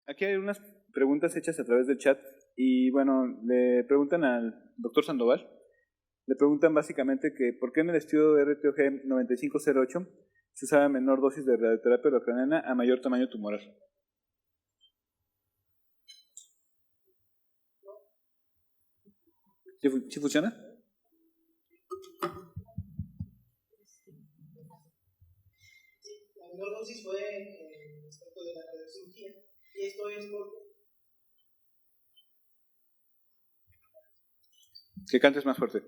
Aquí hay unas preguntas hechas a través del chat y bueno, le preguntan al doctor Sandoval, le preguntan básicamente que por qué en el estudio de RTOG 9508 se usaba menor dosis de radioterapia locraniana a mayor tamaño tumoral. ¿Sí funciona? La menor dosis fue respecto de la radiocirugía, y esto es porque... Que cantes más fuerte.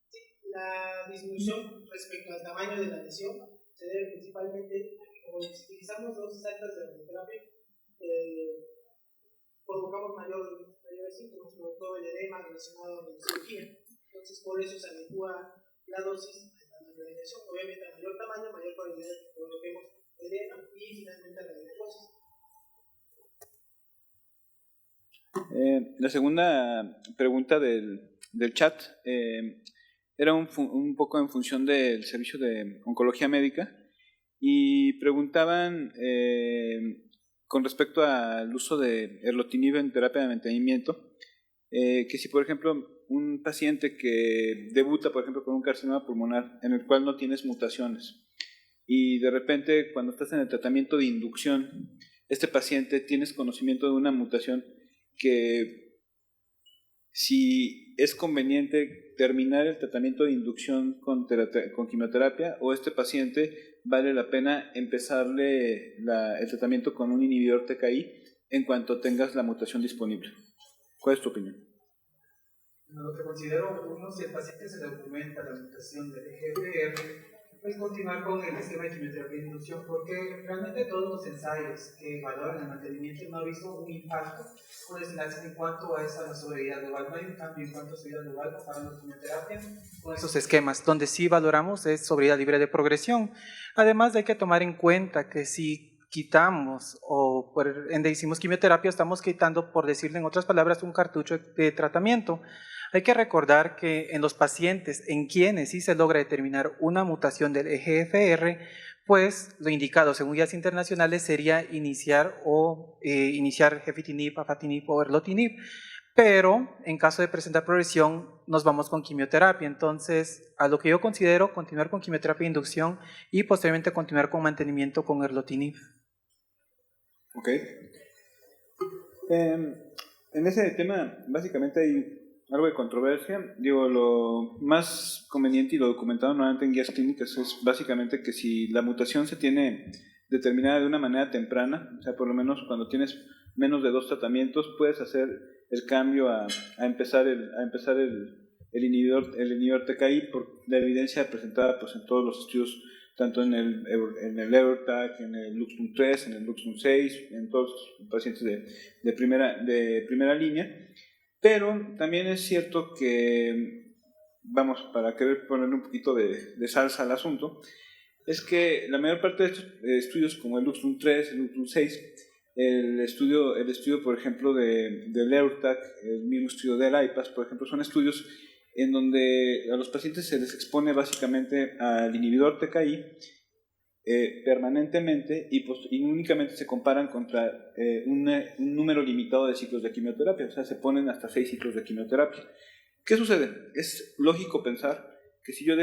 Sí, la disminución respecto al tamaño de la lesión se debe principalmente, como si utilizamos dosis altas de radioterapia, provocamos mayores síntomas, sobre todo el edema relacionado con la cirugía. Entonces, por eso se adecua la dosis al tamaño de la lesión. Obviamente, a mayor tamaño, mayor probabilidad de que provoquemos edema y finalmente la radionecosis. La segunda pregunta del chat era un poco en función del servicio de oncología médica y preguntaban con respecto al uso de erlotinib en terapia de mantenimiento, que si por ejemplo un paciente que debuta por ejemplo con un carcinoma pulmonar en el cual no tienes mutaciones y de repente cuando estás en el tratamiento de inducción, este paciente tienes conocimiento de una mutación que si es conveniente terminar el tratamiento de inducción con quimioterapia o este paciente vale la pena empezarle el tratamiento con un inhibidor TKI en cuanto tengas la mutación disponible. ¿Cuál es tu opinión? Lo que considero uno, si el paciente se documenta la mutación del EGFR, pues continuar con el esquema de quimioterapia de inducción, porque realmente todos los ensayos que valoran el mantenimiento no han visto un impacto o desenlace en cuanto a esa sobrevida global. No hay un cambio en cuanto a sobrevida global comparando quimioterapia con esos esquemas. Donde sí valoramos es sobrevida libre de progresión. Además, hay que tomar en cuenta que si quitamos o por ende hicimos quimioterapia, estamos quitando, por decirlo en otras palabras, un cartucho de tratamiento. Hay que recordar que en los pacientes en quienes sí se logra determinar una mutación del EGFR, pues lo indicado según guías internacionales sería iniciar gefitinib, afatinib o erlotinib, pero en caso de presentar progresión nos vamos con quimioterapia. Entonces, a lo que yo considero, continuar con quimioterapia de inducción y posteriormente continuar con mantenimiento con erlotinib. Ok. En ese tema básicamente hay algo de controversia. Digo, lo más conveniente y lo documentado nuevamente en guías clínicas es básicamente que si la mutación se tiene determinada de una manera temprana, o sea, por lo menos cuando tienes menos de 2 tratamientos, puedes hacer el cambio a empezar el inhibidor TKI por la evidencia presentada pues, en todos los estudios, tanto en el EURTAC, en el LUXTUM 3, en el LUXTUM 6, en todos los pacientes de primera línea. Pero también es cierto que, vamos, para querer ponerle un poquito de salsa al asunto, es que la mayor parte de estos estudios, como el LUXTUM 3, el LUXTUM 6, el estudio por ejemplo, del EURTAC, el mismo estudio del IPAS, por ejemplo, son estudios en donde a los pacientes se les expone básicamente al inhibidor TKI permanentemente y únicamente se comparan contra un número limitado de ciclos de quimioterapia, o sea, se ponen hasta 6 ciclos de quimioterapia. ¿Qué sucede? Es lógico pensar que si yo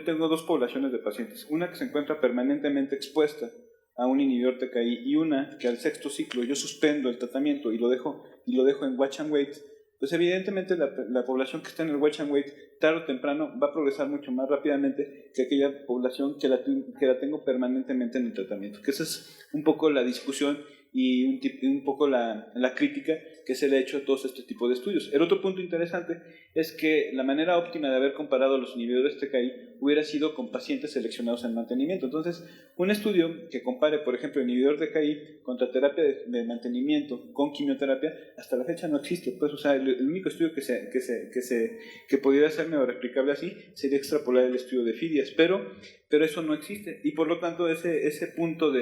tengo 2 poblaciones de pacientes, una que se encuentra permanentemente expuesta a un inhibidor TKI y una que al 6º ciclo yo suspendo el tratamiento y lo dejo en watch and wait, pues evidentemente la población que está en el watch and wait tarde o temprano va a progresar mucho más rápidamente que aquella población que la tengo permanentemente en el tratamiento. Que esa es un poco la discusión y un poco la crítica que se le ha hecho a todos este tipo de estudios. El otro punto interesante es que la manera óptima de haber comparado los inhibidores TKI hubiera sido con pacientes seleccionados en mantenimiento. Entonces, un estudio que compare, por ejemplo, el inhibidor TKI contra terapia de mantenimiento con quimioterapia, hasta la fecha no existe. Pues, o sea, el único estudio que pudiera ser mejor replicable así sería extrapolar el estudio de FIDIAS, pero eso no existe. Y por lo tanto, ese punto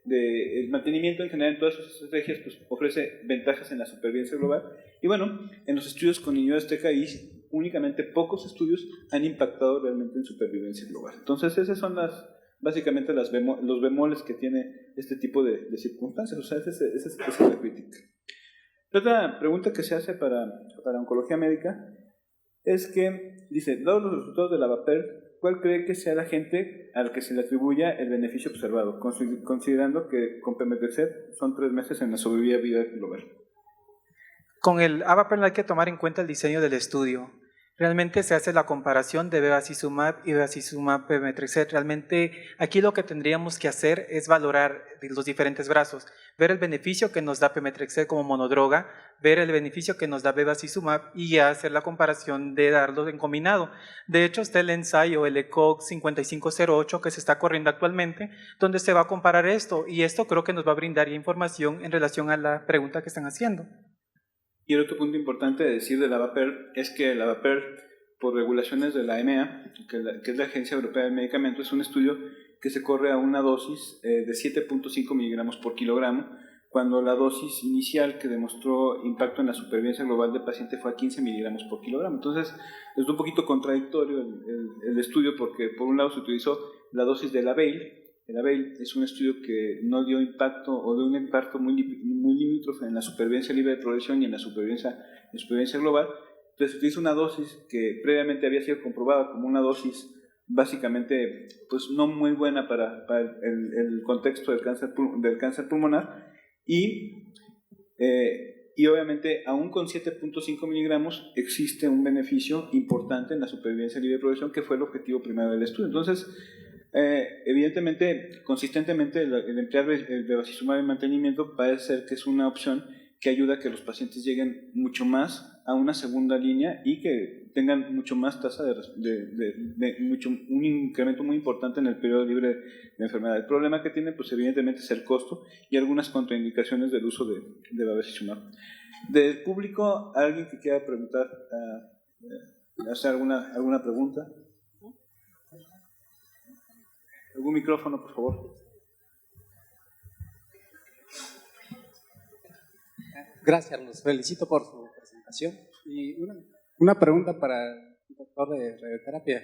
el mantenimiento en general en todas sus estrategias pues, ofrece ventajas en la supervivencia global. Y bueno, en los estudios con inhibidores únicamente pocos estudios han impactado realmente en supervivencia global. Entonces esas son básicamente los bemoles que tiene este tipo de circunstancias. O sea, esa es la crítica. La otra pregunta que se hace para oncología médica es que, dice, dados los resultados de la VAPER, ¿cuál cree que sea el agente al que se le atribuya el beneficio observado, considerando que con pemetrexed son 3 meses en la sobrevida global? Con el AVAPER hay que tomar en cuenta el diseño del estudio. Realmente se hace la comparación de bevacizumab y bevacizumab pemetrexed. Realmente aquí lo que tendríamos que hacer es valorar los diferentes brazos, ver el beneficio que nos da pemetrexed como monodroga, ver el beneficio que nos da bevacizumab y ya hacer la comparación de darlos en combinado. De hecho, está el ensayo, el ECOG 5508, que se está corriendo actualmente, donde se va a comparar esto, y esto creo que nos va a brindar información en relación a la pregunta que están haciendo. Y el otro punto importante de decir de la VAPER es que la VAPER, por regulaciones de la EMEA, que es la Agencia Europea del Medicamento, es un estudio que se corre a una dosis de 7.5 miligramos por kilogramo, cuando la dosis inicial que demostró impacto en la supervivencia global del paciente fue a 15 miligramos por kilogramo. Entonces, es un poquito contradictorio el estudio, porque por un lado se utilizó la dosis de la Avail. El Avail es un estudio que no dio impacto o dio un impacto muy limítrofe en la supervivencia libre de progresión y en la supervivencia global. Entonces se utiliza una dosis que previamente había sido comprobada como una dosis básicamente pues no muy buena para el contexto del cáncer pulmonar y obviamente aún con 7.5 miligramos existe un beneficio importante en la supervivencia libre de progresión, que fue el objetivo primero del estudio. Entonces, evidentemente, consistentemente, el emplear el bevacizumab en mantenimiento parece ser que es una opción que ayuda a que los pacientes lleguen mucho más a una segunda línea y que tengan mucho más tasa un incremento muy importante en el periodo libre de enfermedad. El problema que tiene, pues evidentemente, es el costo y algunas contraindicaciones del uso de bevacizumab. Del público, ¿alguien que quiera preguntar, hacer alguna pregunta? ¿Algún micrófono, por favor? Gracias, los felicito por su presentación. Y una pregunta para el doctor de radioterapia.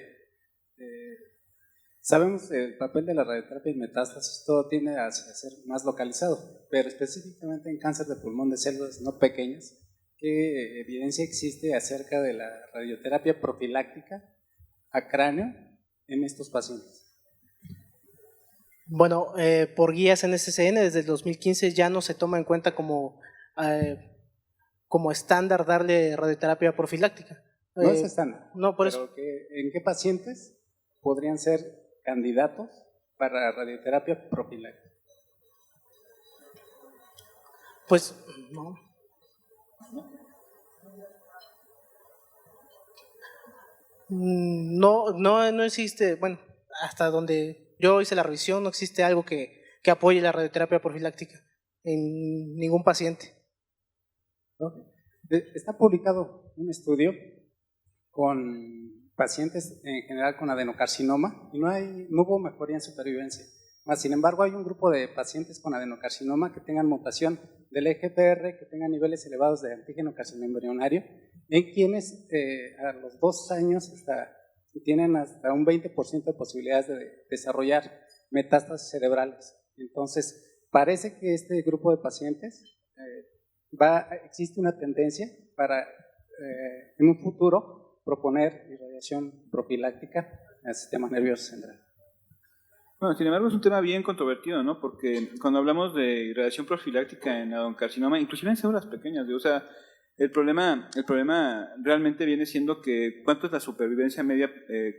Sabemos que el papel de la radioterapia en metástasis todo tiende a ser más localizado, pero específicamente en cáncer de pulmón de células no pequeñas, ¿qué evidencia existe acerca de la radioterapia profiláctica a cráneo en estos pacientes? Bueno, por guías en SCN desde el 2015 ya no se toma en cuenta como estándar darle radioterapia profiláctica. No es estándar. No, por eso. ¿En qué pacientes podrían ser candidatos para radioterapia profiláctica? Pues no. No existe, bueno, hasta donde yo hice la revisión, no existe algo que apoye la radioterapia profiláctica en ningún paciente. Está publicado un estudio con pacientes en general con adenocarcinoma y no hubo mejoría en supervivencia. Sin embargo, hay un grupo de pacientes con adenocarcinoma que tengan mutación del EGFR, que tengan niveles elevados de antígeno carcinoembrionario, en quienes a los 2 años tienen hasta un 20% de posibilidades de desarrollar metástasis cerebrales. Entonces, parece que este grupo de pacientes existe una tendencia para en un futuro proponer irradiación profiláctica al sistema nervioso central. Bueno, sin embargo es un tema bien controvertido, ¿no? Porque cuando hablamos de irradiación profiláctica en adenocarcinoma, inclusive en células pequeñas, o sea, el problema realmente viene siendo que ¿cuánto es la supervivencia media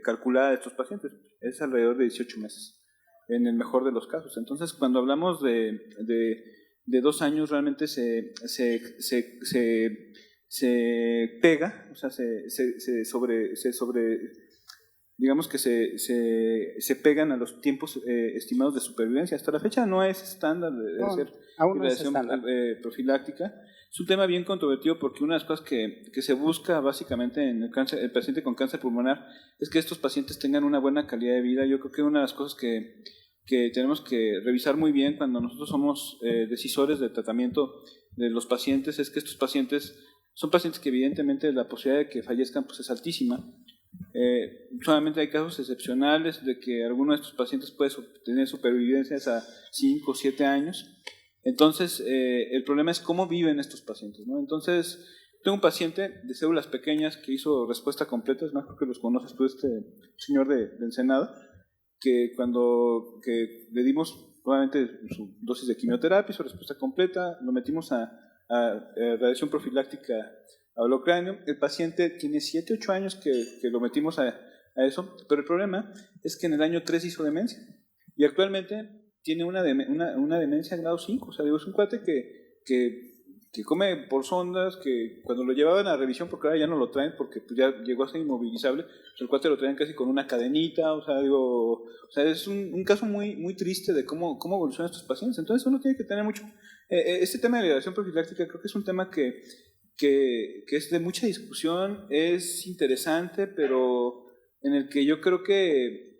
calculada de estos pacientes? Es alrededor de 18 meses, en el mejor de los casos. Entonces, cuando hablamos de 2 años, realmente se pega, o sea, digamos que se pegan a los tiempos estimados de supervivencia. Hasta la fecha no es estándar de hacer irradiación profiláctica. Es un tema bien controvertido porque una de las cosas que se busca básicamente en el paciente con cáncer pulmonar es que estos pacientes tengan una buena calidad de vida. Yo creo que una de las cosas que tenemos que revisar muy bien cuando nosotros somos decisores de tratamiento de los pacientes es que estos pacientes son pacientes que evidentemente la posibilidad de que fallezcan pues es altísima. Solamente hay casos excepcionales de que alguno de estos pacientes puede tener supervivencias a 5 o 7 años. Entonces, el problema es cómo viven estos pacientes, ¿no? Entonces, tengo un paciente de células pequeñas que hizo respuesta completa, es más, creo que los conoces tú, este señor de Ensenada, que cuando le dimos probablemente su dosis de quimioterapia, su respuesta completa, lo metimos a radiación profiláctica a holocráneo. El paciente tiene 7, 8 años que lo metimos a eso, pero el problema es que en el año 3 hizo demencia y actualmente tiene una demencia grado 5, o sea, digo, es un cuate que come por sondas, que cuando lo llevaban a revisión, porque ahora ya no lo traen porque pues ya llegó a ser inmovilizable, pues el cuate lo traen casi con una cadenita, o sea, es un caso muy, muy triste de cómo evolucionan estos pacientes. Entonces uno tiene que tener mucho, este tema de la radiación profiláctica creo que es un tema que es de mucha discusión, es interesante, pero en el que yo creo que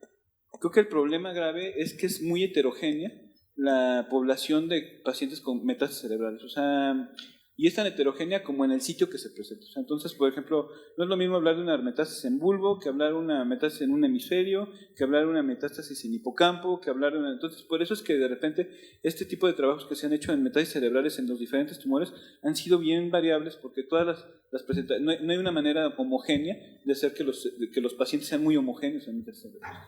el problema grave es que es muy heterogénea la población de pacientes con metástasis cerebrales, o sea, y es tan heterogénea como en el sitio que se presenta. O sea, entonces, por ejemplo, no es lo mismo hablar de una metástasis en bulbo que hablar de una metástasis en un hemisferio, que hablar de una metástasis en hipocampo, que hablar de una... Entonces, por eso es que de repente este tipo de trabajos que se han hecho en metástasis cerebrales en los diferentes tumores han sido bien variables, porque todas las presentaciones, no hay una manera homogénea de hacer que los pacientes sean muy homogéneos en metástasis cerebrales.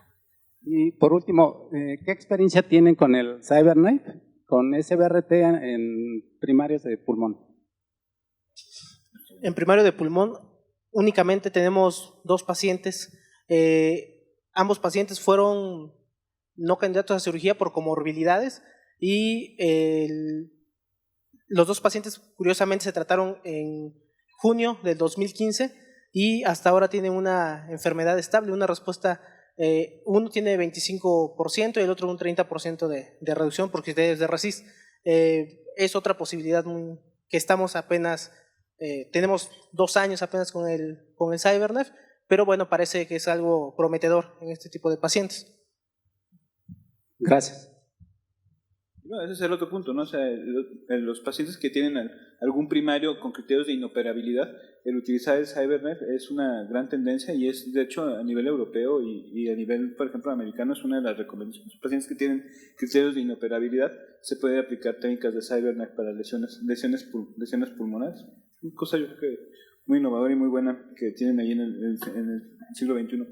Y por último, ¿qué experiencia tienen con el CyberKnife, con SBRT en primarios de pulmón? En primario de pulmón únicamente tenemos 2 pacientes. Ambos pacientes fueron no candidatos a cirugía por comorbilidades y los 2 pacientes curiosamente se trataron en junio del 2015 y hasta ahora tienen una enfermedad estable, una respuesta. Uno tiene 25% y el otro un 30% de reducción porque es de RECIST. Es otra posibilidad que estamos apenas, tenemos 2 años apenas con el CyberKnife, pero bueno, parece que es algo prometedor en este tipo de pacientes. Gracias. No, ese es el otro punto, ¿no? O sea, los pacientes que tienen algún primario con criterios de inoperabilidad, el utilizar el CyberKnife es una gran tendencia y es, de hecho, a nivel europeo y a nivel, por ejemplo, americano, es una de las recomendaciones. Los pacientes que tienen criterios de inoperabilidad se puede aplicar técnicas de CyberKnife para lesiones pulmonares. Una cosa yo creo que muy innovadora y muy buena que tienen ahí en el siglo XXI.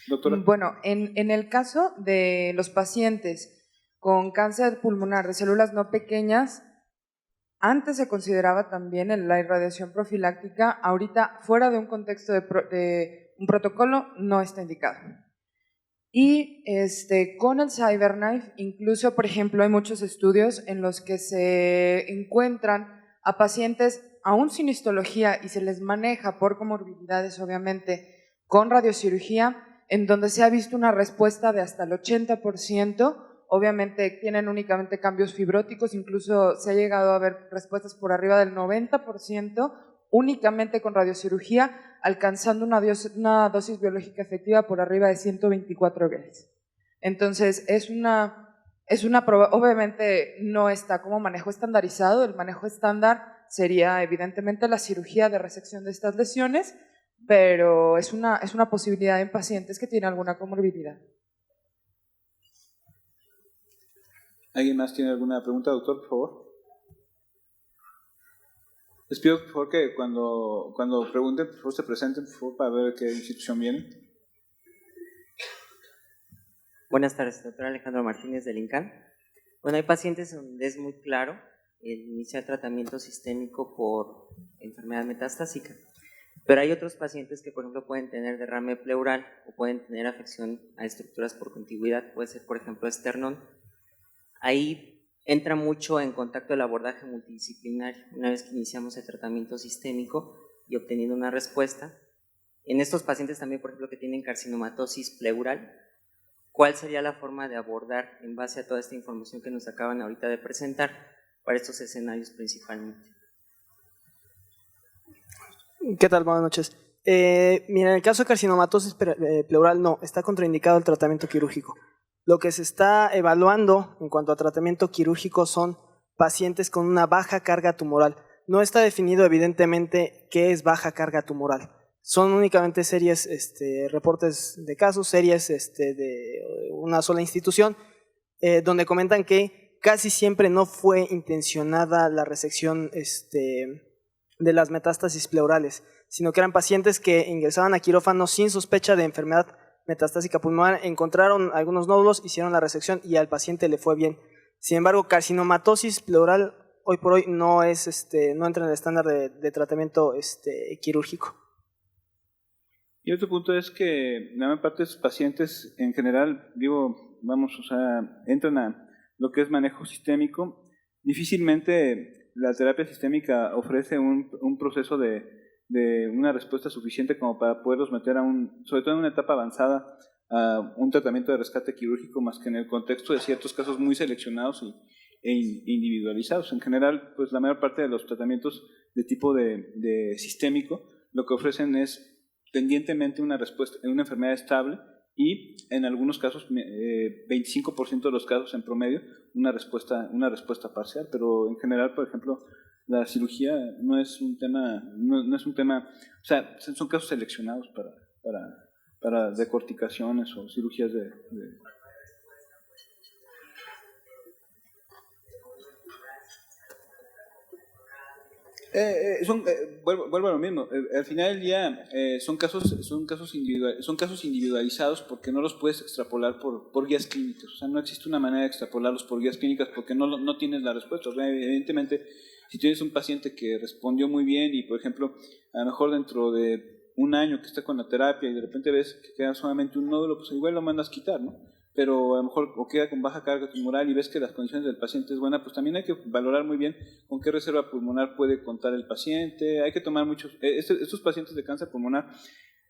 Doctora. Bueno, en el caso de los pacientes con cáncer pulmonar de células no pequeñas, antes se consideraba también la irradiación profiláctica, ahorita fuera de un contexto de un protocolo no está indicado. Y con el CyberKnife, incluso, por ejemplo, hay muchos estudios en los que se encuentran a pacientes aún sin histología y se les maneja por comorbilidades, obviamente, con radiocirugía, en donde se ha visto una respuesta de hasta el 80%. Obviamente tienen únicamente cambios fibróticos, incluso se ha llegado a ver respuestas por arriba del 90% únicamente con radiocirugía, alcanzando una dosis biológica efectiva por arriba de 124 Gauss. Entonces, obviamente no está como manejo estandarizado. El manejo estándar sería evidentemente la cirugía de resección de estas lesiones, pero es una posibilidad en pacientes que tienen alguna comorbilidad. ¿Alguien más tiene alguna pregunta, doctor, por favor? Les pido, por favor, que cuando pregunten, por favor, se presenten, por favor, para ver qué institución viene. Buenas tardes, doctor Alejandro Martínez del INCAN. Bueno, hay pacientes donde es muy claro el iniciar tratamiento sistémico por enfermedad metastásica, pero hay otros pacientes que, por ejemplo, pueden tener derrame pleural o pueden tener afección a estructuras por contigüidad, puede ser, por ejemplo, esternón. Ahí entra mucho en contacto el abordaje multidisciplinario. Una vez que iniciamos el tratamiento sistémico y obteniendo una respuesta, en estos pacientes también, por ejemplo, que tienen carcinomatosis pleural, ¿cuál sería la forma de abordar en base a toda esta información que nos acaban ahorita de presentar para estos escenarios principalmente? ¿Qué tal? Buenas noches. Mira, en el caso de carcinomatosis pleural no, está contraindicado el tratamiento quirúrgico. Lo que se está evaluando en cuanto a tratamiento quirúrgico son pacientes con una baja carga tumoral. No está definido evidentemente qué es baja carga tumoral. Son únicamente series, reportes de casos, series de una sola institución, donde comentan que casi siempre no fue intencionada la resección de las metástasis pleurales, sino que eran pacientes que ingresaban a quirófano sin sospecha de enfermedad metastásica pulmonar, encontraron algunos nódulos, hicieron la resección y al paciente le fue bien. Sin embargo, carcinomatosis pleural hoy por hoy no entra en el estándar de tratamiento quirúrgico. Y otro punto es que la mayor parte de los pacientes en general, entran a lo que es manejo sistémico. Difícilmente la terapia sistémica ofrece un proceso de una respuesta suficiente como para poderlos meter sobre todo en una etapa avanzada, a un tratamiento de rescate quirúrgico, más que en el contexto de ciertos casos muy seleccionados e individualizados. En general, pues la mayor parte de los tratamientos de tipo de sistémico lo que ofrecen es pendientemente una respuesta en una enfermedad estable y en algunos casos, 25% de los casos en promedio, una respuesta parcial, pero en general, por ejemplo, la cirugía no es un tema, o sea, son casos seleccionados para decorticaciones o cirugías vuelvo a lo mismo. Al final del día son casos individualizados porque no los puedes extrapolar por guías clínicas. O sea, no existe una manera de extrapolarlos por guías clínicas porque no tienes la respuesta. O sea, evidentemente, si tienes un paciente que respondió muy bien y, por ejemplo, a lo mejor dentro de un año que está con la terapia y de repente ves que queda solamente un nódulo, pues igual lo mandas quitar, ¿no? Pero a lo mejor o queda con baja carga tumoral y ves que las condiciones del paciente es buena, pues también hay que valorar muy bien con qué reserva pulmonar puede contar el paciente. Hay que tomar estos pacientes de cáncer pulmonar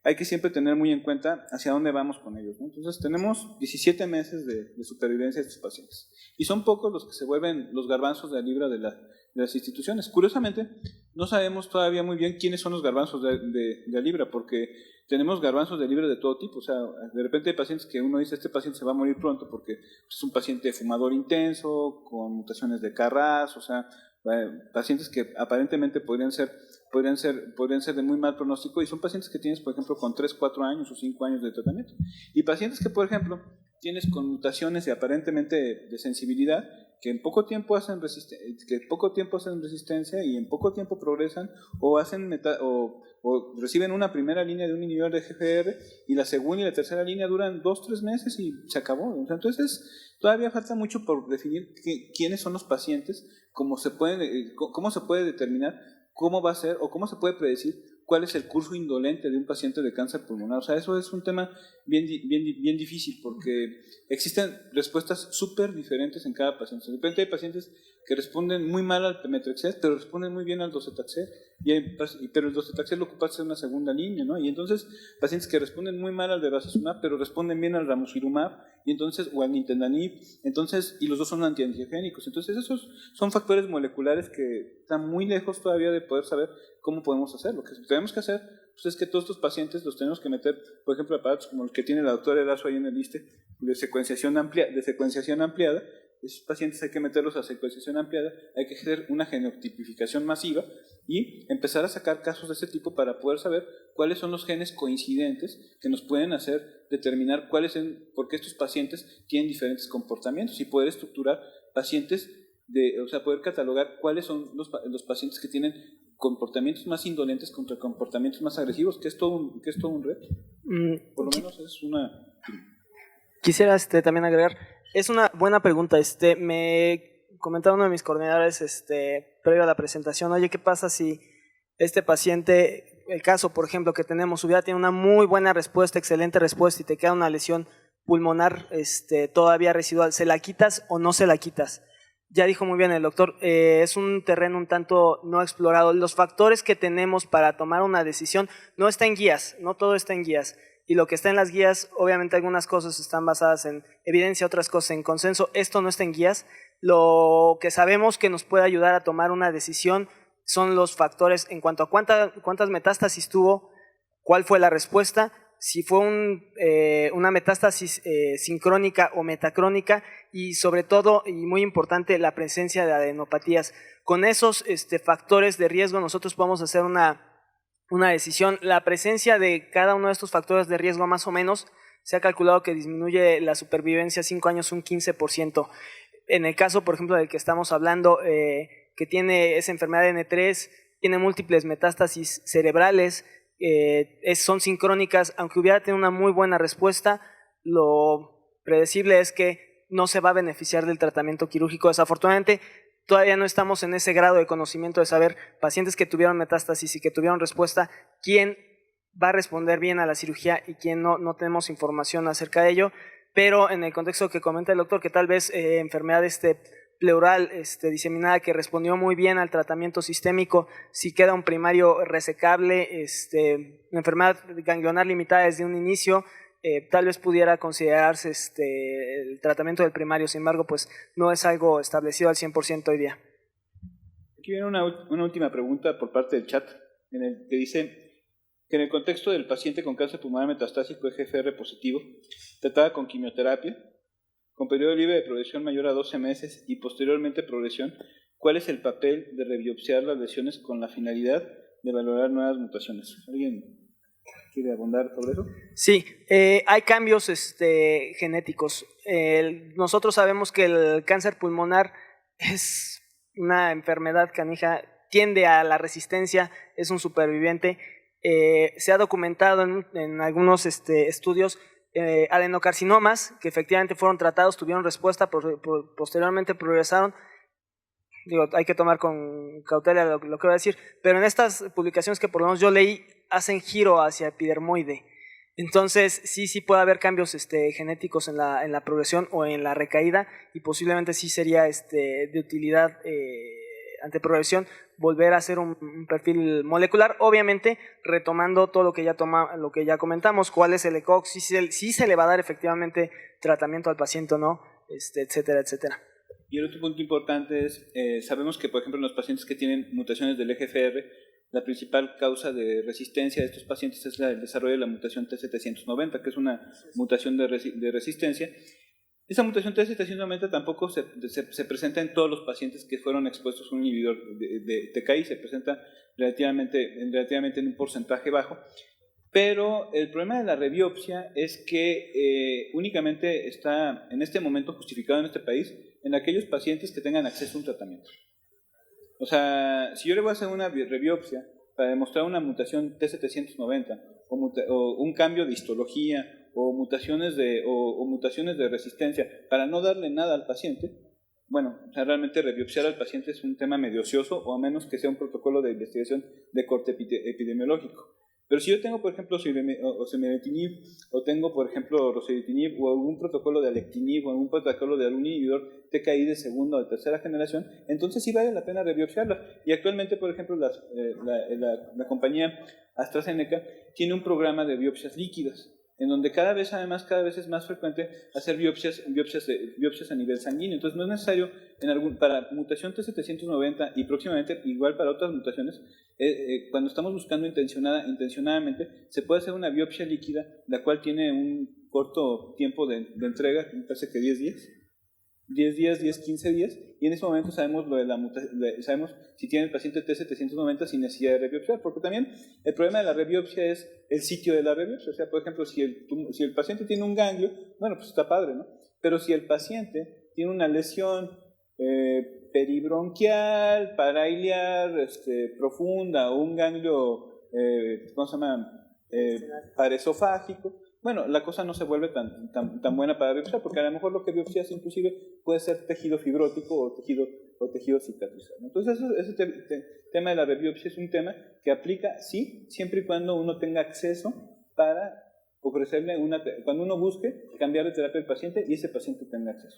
hay que siempre tener muy en cuenta hacia dónde vamos con ellos, ¿no? Entonces tenemos 17 meses de supervivencia de estos pacientes y son pocos los que se vuelven los garbanzos de la libra de las instituciones. Curiosamente, no sabemos todavía muy bien quiénes son los garbanzos de la libra, porque tenemos garbanzos de libra de todo tipo. O sea, de repente hay pacientes que uno dice, este paciente se va a morir pronto porque es un paciente fumador intenso, con mutaciones de KRAS, o sea, pacientes que aparentemente podrían ser de muy mal pronóstico, y son pacientes que tienes, por ejemplo, con 3, 4 años o 5 años de tratamiento. Y pacientes que, por ejemplo, tienes con mutaciones aparentemente de sensibilidad, que en poco tiempo hacen resistencia y en poco tiempo progresan o reciben una primera línea de un inhibidor de GFR y la segunda y la tercera línea duran 2-3 meses y se acabó. Entonces todavía falta mucho por definir quiénes son los pacientes, cómo se puede determinar cómo va a ser o cómo se puede predecir cuál es el curso indolente de un paciente de cáncer pulmonar. O sea, eso es un tema bien difícil porque existen respuestas súper diferentes en cada paciente. De repente hay pacientes que responden muy mal al pemetrexed, pero responden muy bien al docetaxel, pero el docetaxel lo ocupa hacer una segunda línea, ¿no? Y entonces pacientes que responden muy mal al bevacizumab, pero responden bien al ramucirumab, o al nintedanib, y los dos son antiangiogénicos. Entonces esos son factores moleculares que están muy lejos todavía de poder saber cómo podemos hacerlo. Lo que tenemos que hacer pues, es que todos estos pacientes los tenemos que meter, por ejemplo, aparatos como el que tiene la doctora Erazo ahí en el ISSSTE, de secuenciación ampliada. Esos pacientes hay que meterlos a secuenciación ampliada, hay que hacer una genotipificación masiva y empezar a sacar casos de ese tipo para poder saber cuáles son los genes coincidentes que nos pueden hacer determinar por qué estos pacientes tienen diferentes comportamientos y poder estructurar pacientes, poder catalogar cuáles son los pacientes que tienen comportamientos más indolentes contra comportamientos más agresivos, que es todo un reto. Por lo menos es una... Quisiera también agregar, es una buena pregunta. Me comentaba uno de mis coordinadores previo a la presentación, oye, ¿qué pasa si este paciente, el caso por ejemplo que tenemos, tiene una muy buena respuesta, excelente respuesta y te queda una lesión pulmonar todavía residual? ¿Se la quitas o no se la quitas? Ya dijo muy bien el doctor, es un terreno un tanto no explorado. Los factores que tenemos para tomar una decisión no está en guías, no todo está en guías. Y lo que está en las guías, obviamente algunas cosas están basadas en evidencia, otras cosas en consenso. Esto no está en guías. Lo que sabemos que nos puede ayudar a tomar una decisión son los factores en cuanto a cuántas metástasis tuvo, cuál fue la respuesta, si fue una metástasis sincrónica o metacrónica y sobre todo, y muy importante, la presencia de adenopatías. Con esos factores de riesgo nosotros podemos hacer una una decisión. La presencia de cada uno de estos factores de riesgo más o menos se ha calculado que disminuye la supervivencia a 5 años un 15%. En el caso, por ejemplo, del que estamos hablando, que tiene esa enfermedad de N3, tiene múltiples metástasis cerebrales, son sincrónicas, aunque hubiera tenido una muy buena respuesta, lo predecible es que no se va a beneficiar del tratamiento quirúrgico. Desafortunadamente, todavía no estamos en ese grado de conocimiento de saber pacientes que tuvieron metástasis y que tuvieron respuesta, quién va a responder bien a la cirugía y quién no. No tenemos información acerca de ello, pero en el contexto que comenta el doctor, que tal vez enfermedad pleural diseminada que respondió muy bien al tratamiento sistémico, si queda un primario resecable, enfermedad ganglionar limitada desde un inicio, tal vez pudiera considerarse el tratamiento del primario. Sin embargo, pues no es algo establecido al 100% hoy día. Aquí viene una última pregunta por parte del chat, en el que dice que en el contexto del paciente con cáncer pulmonar metastásico EGFR positivo, tratada con quimioterapia, con periodo libre de progresión mayor a 12 meses y posteriormente progresión, ¿cuál es el papel de rebiopsiar las lesiones con la finalidad de valorar nuevas mutaciones? ¿Alguien quiere abundar sobre eso? Sí, hay cambios genéticos. Nosotros sabemos que el cáncer pulmonar es una enfermedad canija, tiende a la resistencia, es un superviviente. Se ha documentado en algunos estudios adenocarcinomas que efectivamente fueron tratados, tuvieron respuesta, posteriormente progresaron. Digo, hay que tomar con cautela lo que voy a decir, pero en estas publicaciones que por lo menos yo leí, hacen giro hacia epidermoide. Entonces sí puede haber cambios genéticos en la progresión o en la recaída, y posiblemente sí sería de utilidad ante progresión volver a hacer un perfil molecular, obviamente retomando todo lo que ya comentamos, cuál es el ECOG, si se le va a dar efectivamente tratamiento al paciente o no, etcétera, etcétera. Y el otro punto importante es, sabemos que por ejemplo en los pacientes que tienen mutaciones del EGFR, la principal causa de resistencia de estos pacientes es el desarrollo de la mutación T790, que es una mutación de resistencia. Esa mutación T790 tampoco se presenta en todos los pacientes que fueron expuestos a un inhibidor de TKI, se presenta relativamente en un porcentaje bajo, pero el problema de la rebiopsia es que únicamente está en este momento justificado en este país en aquellos pacientes que tengan acceso a un tratamiento. O sea, si yo le voy a hacer una rebiopsia para demostrar una mutación T790 o un cambio de histología o mutaciones de resistencia para no darle nada al paciente, bueno, o sea, realmente rebiopsiar al paciente es un tema medio ocioso, o a menos que sea un protocolo de investigación de corte epidemiológico. Pero si yo tengo, por ejemplo, osimertinib, o tengo, por ejemplo, roseritinib, o algún protocolo de alectinib, o algún protocolo de algún inhibidor TKI de segunda o de tercera generación, entonces sí vale la pena rebiopsiarla. Y actualmente, por ejemplo, la compañía AstraZeneca tiene un programa de biopsias líquidas, en donde cada vez es más frecuente hacer biopsias a nivel sanguíneo. Entonces no es necesario, para mutación T790 y próximamente igual para otras mutaciones, cuando estamos buscando intencionadamente, se puede hacer una biopsia líquida, la cual tiene un corto tiempo de entrega, me parece que 10 días, 15 días, y en ese momento sabemos sabemos si tiene el paciente T790 sin necesidad de rebiopsiar, porque también el problema de la rebiopsia es el sitio de la rebiopsia. O sea, por ejemplo, si el paciente tiene un ganglio, bueno, pues está padre, ¿no? Pero si el paciente tiene una lesión peribronquial, parailiar, profunda, o un ganglio, ¿cómo se llama? Paresofágico, bueno, la cosa no se vuelve tan buena para biopsiar, porque a lo mejor lo que biopsias inclusive puede ser tejido fibrótico o tejido cicatrizado. Entonces ese tema de la rebiopsia es un tema que aplica, sí, siempre y cuando uno tenga acceso para ofrecerle cuando uno busque cambiar de terapia al paciente y ese paciente tenga acceso.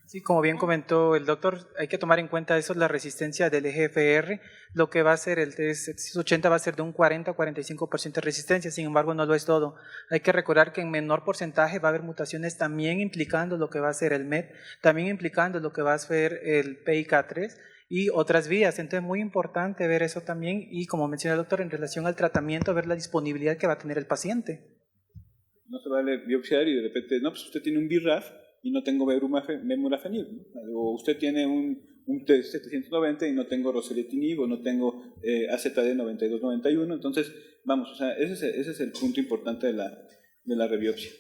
Sí, como bien comentó el doctor, hay que tomar en cuenta eso, la resistencia del EGFR. Lo que va a ser el T780 va a ser de un 40 a 45% de resistencia, sin embargo no lo es todo. Hay que recordar que en menor porcentaje va a haber mutaciones también implicando lo que va a ser el MET, también implicando lo que va a ser el PIK3 y otras vías. Entonces es muy importante ver eso también, y como menciona el doctor, en relación al tratamiento, ver la disponibilidad que va a tener el paciente. No se vale biopsiar y de repente, no, pues usted tiene un BRAF y no tengo memurafenib, ¿no? O usted tiene un un T790 y no tengo roseletinib o no tengo AZD9291. Entonces, vamos, o sea, ese es el punto importante de la rebiopsia.